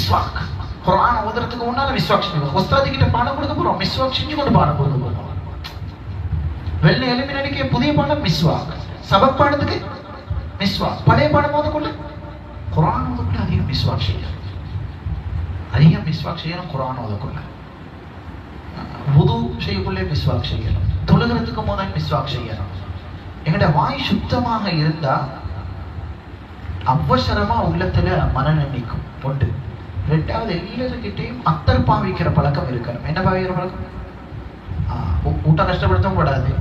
மிஸ்வாக். குர்ஆன் ஓதுறதுக்கு முன்னால மிஸ்வாக் செய்யணும். உஸ்தாதி கிட்ட பாடம் கொடுக்க போறோம், மிஸ்வாக் செஞ்சு கொண்டு பாடம் கொடுக்க போறோம். வெள்ளை எலும்பி நடிக்க புதிய பாடம் மிஸ்வாக், சபக் பாடத்துக்கு மிஸ்வாக், பழைய பாடம் ஓதக்குள்ள குர்ஆன் ஓதக்குள்ள அதிகம் மிஸ்வாக் செய்யணும். அதிகம் மிஸ்வாக் செய்யணும் குர்ஆன் ஓதக்குள்ள. வுது செய்யக்குள்ளே மிஸ்வாக் செய்யணும். தொழுகிறதுக்கு முதல் மிஸ்வாக் செய்யணும். எங்கட வாய் சுத்தமாக இருந்தா அவசரமா உள்ளத்துல மனநம் நிற்கும். ஒன்று. ரெண்டாவது, எல்லாருக்கிட்டையும் அத்தர் பாவிக்கிற பழக்கம் இருக்கணும். என்ன பாவிக்கிற பழக்கம்? ஊட்ட கஷ்டப்படுத்தவும் கூடாது.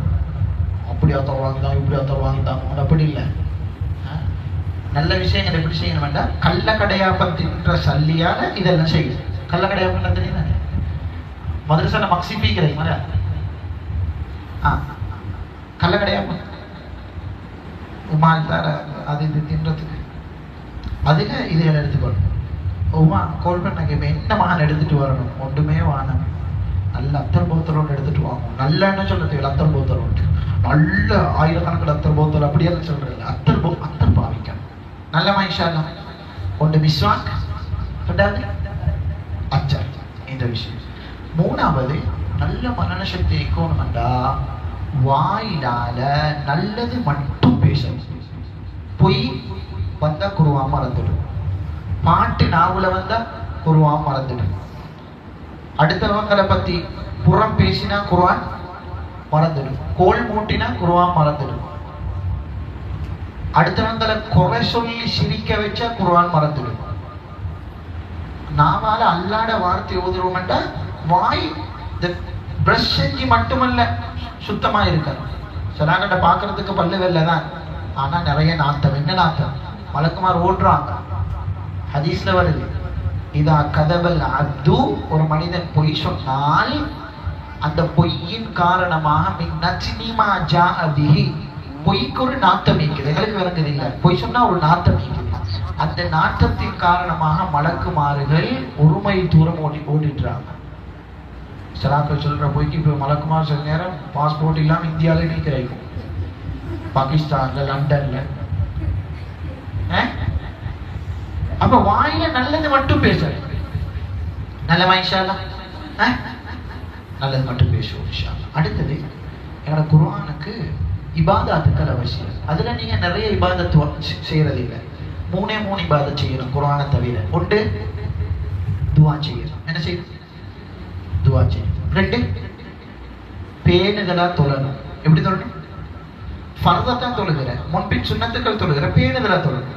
அப்படி அத்தர் வாங்கிதான் இப்படி அத்தர் வாங்கிதான் அப்படி இல்லை. நல்ல விஷயங்கள் எப்படி செய்யணும் வேண்டாம். கள்ள கடையாப்பத்தின்ற சல்லியால இதெல்லாம் செய்யும். கள்ள கடையாப்பம் தெரியுமா? மதரசால மக்சிபி கிடைக்குமா? கள்ள கடையாப்பம் உமால் தர அது இது தின்றதுக்கு அதுல இதில் எடுத்துக்கணும். உமா கோல் பண்ண கேட்பேன், என்ன மகன் எடுத்துட்டு வரணும்? ஒன்றுமே வானம், நல்ல அத்தர் போத்தலோடு எடுத்துட்டு வாங்கணும். நல்ல என்ன சொல்ல தேவை? அத்தர் போத்தலோடு நல்ல ஆயிரக்கணக்கில் அத்தர் போத்தல் அப்படியெல்லாம் சொல்றது. அத்தர் பாவிக்கணும். நல்ல மனுஷாலாம் ஒன்று மிஸ்வாக், ரெண்டாவது அச்சர். இந்த விஷயம். மூணாவது, நல்ல மனன சக்தி இருக்கணும்டா வாயிலால நல்லது மட்டும் பேசணும். பொய் வந்தா குருவா மறந்துடும். பாட்டு நாவுல வந்தா குருவா மறந்துடும். அடுத்தவங்களை பத்தி புறம் பேசினா குர்ஆன் மறந்துடும். கோல் மூட்டினா குர்ஆன் மறந்துடும். அடுத்தவங்களை குறை சொல்லி சிரிக்க வச்சா குர்ஆன் மறந்துடும். நாமால அல்லாட வார்த்தை ஓதுறோம்டா வாய் பிரஷ் செஞ்சு மட்டுமல்ல சுத்தமா இருக்கணும். சிலாங்கிட்ட பாக்குறதுக்கு பல்லு வெள்ளதான், ஆனா நிறைய நாத்தம். என்ன நாத்தம்? மலக்குமார் ஓடுறாங்க. ஹதீஸ்ல வருது, இதா கதவல் அப்து, ஒரு மனிதன் பொய் சொன்னால் அந்த பொய்யின் காரணமாக பொய்க்கு ஒரு நாத்தம் இருக்குது. எங்களுக்கு விளங்குது இல்லை? பொய் சொன்னா ஒரு நாத்தம் இருக்குது. அந்த நாட்டத்தின் காரணமாக மலக்குமாறுகள் ஒரு மைல் தூரம் ஓடிட்டுறாங்க. சிலாக்கள் சொல்ற பொய்க்கு இப்போ மலக்குமார் சில நேரம் பாஸ்போர்ட் இல்லாம இந்தியாவில நீ கிடைக்கும், பாகிஸ்தான்ல, லண்டன்ல. அப்ப வாயில நல்லது மட்டும் பேச, நல்ல மனுஷாலா நல்லது மட்டும் பேசுவோம். அடுத்தது, என்னோட குர்ஆனுக்கு இபாதத்துக்கள் அவசியம். அதுல நீங்க நிறைய இபாதத்து செய்யறது இல்லை. மூணு இபாதத் செய்யணும் குர்ஆனை தவிர. ஒன்று, துஆ செய்யணும். என்ன செய்யணும்? துஆ செய்யணும். ரெண்டு, பேணுதலா தொழணும். எப்படி தொழணும்? ஃபர்தத்தான் தொழுகிற, முன்பின் சுன்னத்துக்கள் தொழுகிற, பேணுதலா தொழணும்.